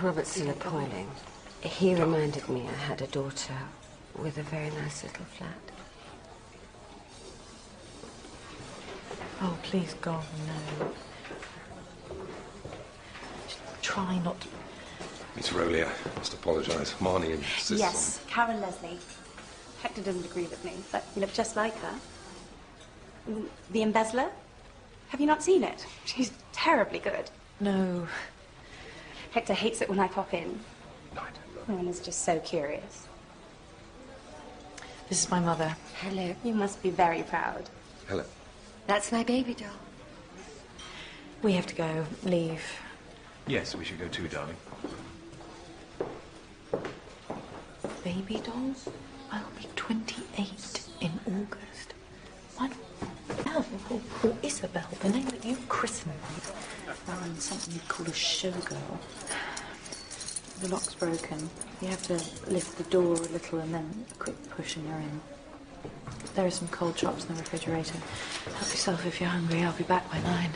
Robert's still appalling. He reminded me I had a daughter with a very nice little flat. Oh, please, God, no. Just try not to... Miss Rowley, I must apologise. Marnie insists Yes, Karen Leslie. Hector doesn't agree with me, but you look just like her. The Embezzler? Have you not seen it? She's terribly good. No. Hector hates it when I pop in. No, I don't know. Everyone is just so curious. This is my mother. Hello. You must be very proud. Hello. That's my baby doll. We have to go. Leave. Yes, we should go too, darling. Baby dolls? I'll be 28 in August. Why not call Isabel, the name that you christened me? Something you'd call a showgirl. The lock's broken. You have to lift the door a little and then a quick push and you're in. There are some cold chops in the refrigerator. Help yourself if you're hungry. I'll be back by 9.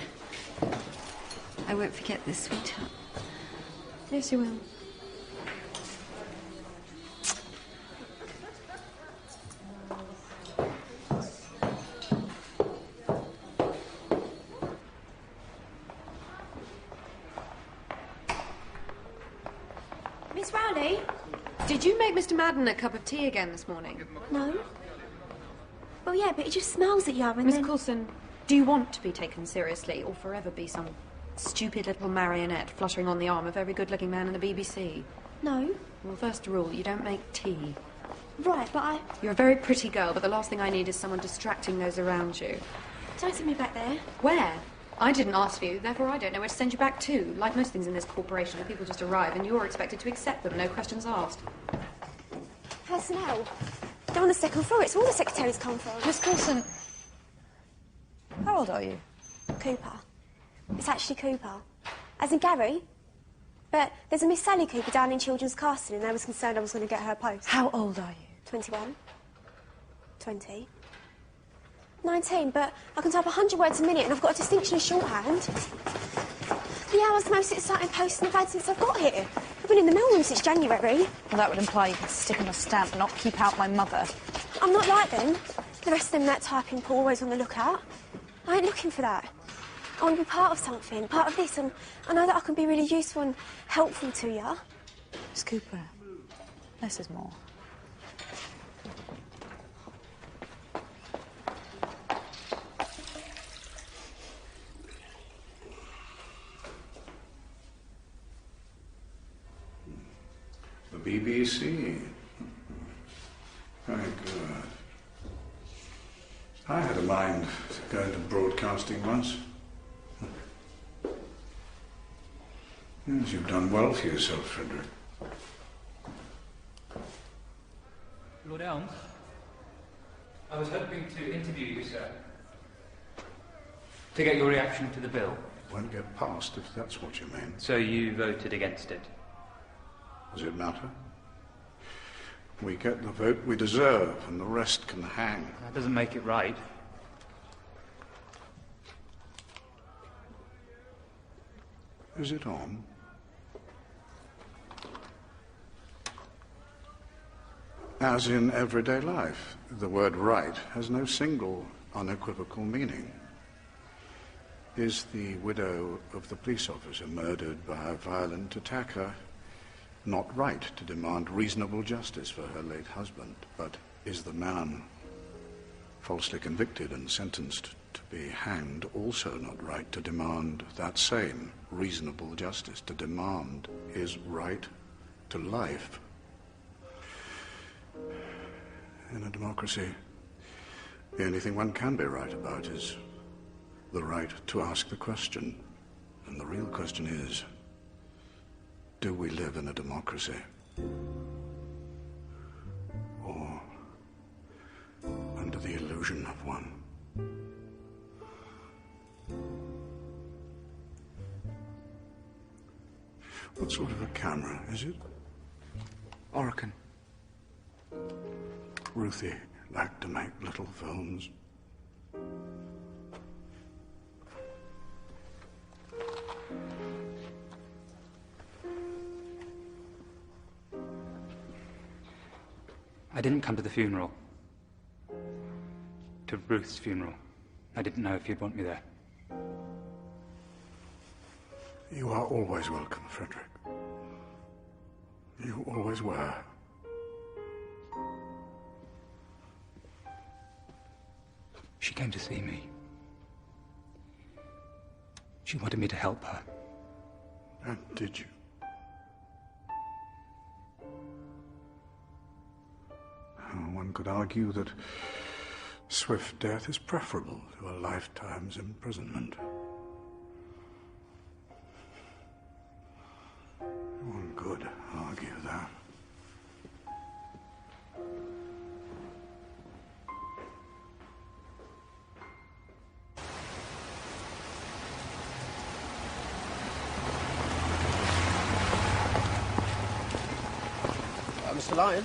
I won't forget this, sweetheart. Yes, you will. Miss Rowley? Did you make Mr. Madden a cup of tea again this morning? No. Well, yeah, but he just smiles at you and Miss then... Coulson, do you want to be taken seriously or forever be some stupid little marionette fluttering on the arm of every good-looking man in the BBC? No. Well, first rule, you don't make tea. Right, but I... You're a very pretty girl, but the last thing I need is someone distracting those around you. Don't send me back there. Where? I didn't ask for you, therefore I don't know where to send you back to. Like most things in this corporation, people just arrive and you're expected to accept them, no questions asked. Personnel. They're on the second floor. It's where all the secretaries come from. Miss Coulson, how old are you? Cooper. It's actually Cooper. As in Gary. But there's a Miss Sally Cooper down in Children's Castle and they was concerned I was going to get her post. How old are you? 21. 20. 19, but I can type 100 words a minute and I've got a distinction in shorthand. The hour's the most exciting posting I've had since I've got here. I've been in the mailroom since January. Well, that would imply you could stick on a stamp and not keep out my mother. I'm not like them. The rest of them in that typing pool always on the lookout. I ain't looking for that. I want to be part of something, part of this, and I know that I can be really useful and helpful to you. Miss Cooper, less is more. The BBC. Very good. I had a mind to go into broadcasting once. Yes, you've done well for yourself, Frederick. Lord Elms, I was hoping to interview you, sir, to get your reaction to the bill. Won't get passed if that's what you mean. So you voted against it? Does it matter? We get the vote we deserve, and the rest can hang. That doesn't make it right. Is it on? As in everyday life, the word right has no single unequivocal meaning. Is the widow of the police officer murdered by a violent attacker not right to demand reasonable justice for her late husband? But is the man falsely convicted and sentenced to be hanged also not right to demand that same reasonable justice, to demand his right to life? In a democracy, the only thing one can be right about is the right to ask the question. And the real question is, do we live in a democracy? Or under the illusion of one? What sort of a camera is it? Oracan. Ruthie liked to make little films. I didn't come to the funeral. To Ruth's funeral. I didn't know if you'd want me there. You are always welcome, Frederick. You always were. She came to see me. She wanted me to help her. And did you? One could argue that swift death is preferable to a lifetime's imprisonment. One could argue that. Mr. Lyon,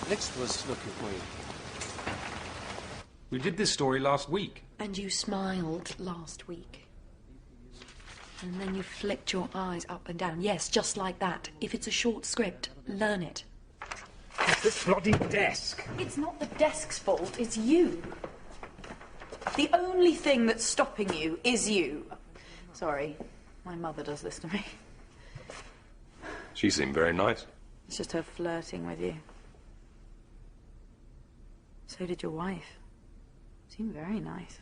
Lixt was looking for you. We did this story last week. And you smiled last week. And then you flicked your eyes up and down. Yes, just like that. If it's a short script, learn it. It's this bloody desk. It's not the desk's fault, it's you. The only thing that's stopping you is you. Sorry, my mother does this to me. She seemed very nice. It's just her flirting with you. So did your wife. Seemed very nice.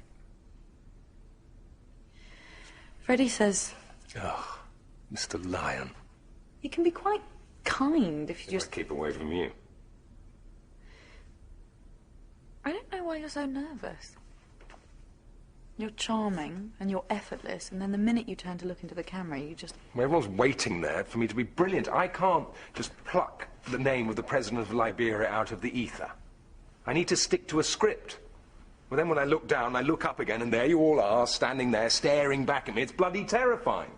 Freddie says... Oh, Mr. Lyon. You can be quite kind if you just... Keep away from you. I don't know why you're so nervous. You're charming and you're effortless, and then the minute you turn to look into the camera, you just... Well, everyone's waiting there for me to be brilliant. I can't just pluck the name of the president of Liberia out of the ether. I need to stick to a script. Well, then when I look down, I look up again, and there you all are, standing there, staring back at me. It's bloody terrifying.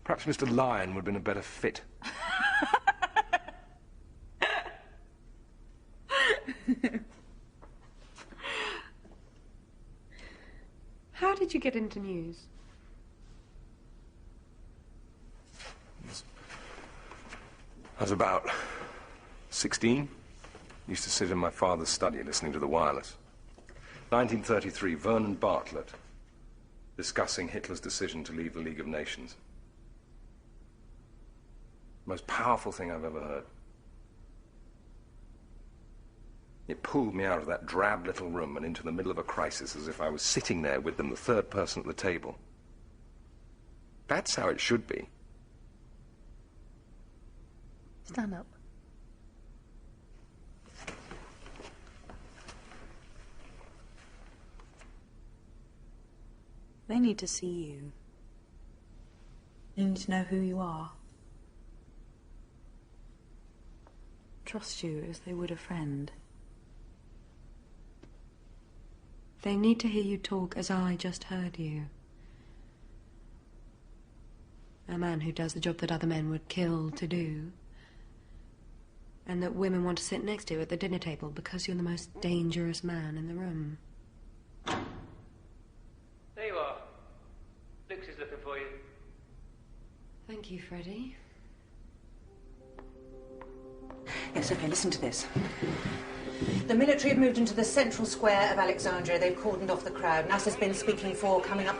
Perhaps Mr. Lyon would have been a better fit. How did you get into news? I was about 16. Used to sit in my father's study listening to the wireless. 1933, Vernon Bartlett discussing Hitler's decision to leave the League of Nations. Most powerful thing I've ever heard. It pulled me out of that drab little room and into the middle of a crisis as if I was sitting there with them, the third person at the table. That's how it should be. Stand up. They need to see you. They need to know who you are. Trust you as they would a friend. They need to hear you talk as I just heard you. A man who does the job that other men would kill to do. And that women want to sit next to you at the dinner table because you're the most dangerous man in the room. There you are. Lux is looking for you. Thank you, Freddie. Yes, okay, listen to this. The military have moved into the central square of Alexandria. They've cordoned off the crowd. NASA's been speaking for coming up to